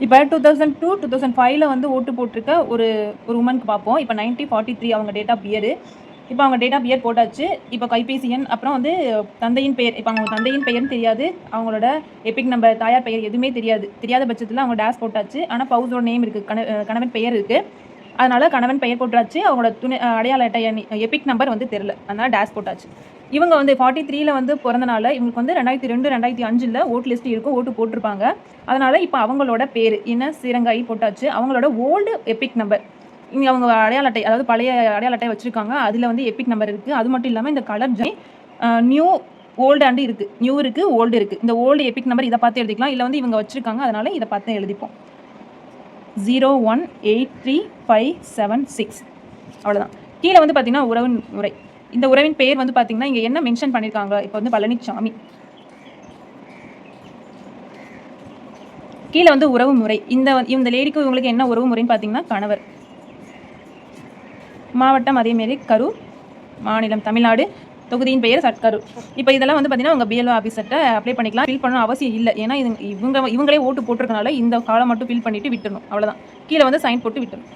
இப்போ 2002 2005 வந்து ஓட்டு போட்டிருக்க ஒரு உமனுக்கு பார்ப்போம். இப்போ 1943 அவங்க டேட் ஆஃப் இயர். இப்போ அவங்க டேட் ஆஃப் இயர் போட்டாச்சு. இப்போ கைபேசி எண், அப்புறம் வந்து தந்தையின் பெயர். இப்போ அவங்க தந்தையின் பெயரும் தெரியாது, அவங்களோட எபிக் நம்பர், தாயார் பெயர் எதுவுமே தெரியாத பட்சத்தில் அவங்க டேஷ் போட்டாச்சு. ஆனால் பவுஸோட நேம் இருக்குது, கணவன் பெயர் இருக்குது. அதனால் கணவன் பெயர் போட்டாச்சு. அவங்களோட அடையாள அட்டை எபிக் நம்பர் வந்து தெரில, அதனால் டேஷ் போட்டாச்சு. இவங்க வந்து 43 வந்து பிறந்தனால இவங்களுக்கு வந்து 2002 2005 ஓட்டு லிஸ்ட் இருக்கும், ஓட்டு போட்டிருப்பாங்க. அதனால் இப்போ அவங்களோட பேர் என்ன சிறங்காய் போட்டாச்சு. அவங்களோட ஓல்டு எபிக் நம்பர் இங்கே அவங்க அடையாள அட்டை, அதாவது பழைய அடையாள அட்டை வச்சுருக்காங்க, அதில் வந்து எபிக் நம்பர் இருக்குது. அது மட்டும் இல்லாமல் இந்த கலர் நியூ ஓல்டு அண்டு இருக்குது, நியூ இருக்குது, ஓல்டு இருக்குது. இந்த ஓல்டு எபிக் நம்பர் இதை பார்த்து எழுதிக்கலாம், இல்லை வந்து இவங்க வச்சுருக்காங்க, அதனால் இதை பார்த்து எழுதிப்போம். 0183576 அவ்வளோதான். கீழே வந்து பார்த்திங்கன்னா உறவின் முறை. இந்த உறவின் பெயர் வந்து பார்த்திங்கன்னா இங்கே என்ன மென்ஷன் பண்ணியிருக்காங்க, இப்போ வந்து பழனிசாமி. கீழே வந்து உறவு முறை. இந்த லேடிக்கு இவங்களுக்கு என்ன உறவு முறைன்னு பார்த்தீங்கன்னா கணவர். மாவட்டம் அதேமாரி கரூர், மாநிலம் தமிழ்நாடு, தொகுதியின் பெயர் சட்கரூர். இப்போ இதெல்லாம் வந்து பார்த்தீங்கன்னா உங்கள் பிஎல்ஓ ஆஃபீஸர்கிட்ட அப்ளை பண்ணிக்கலாம். ஃபில் பண்ணணும் அவசியம் இல்லை, ஏன்னா இவங்களே ஓட்டு போட்டிருக்கனால இந்த காலம் மட்டும் ஃபில் பண்ணிவிட்டு விட்டுணும், அவ்வளோதான். கீழே வந்து சைன் போட்டு விட்டுணும்.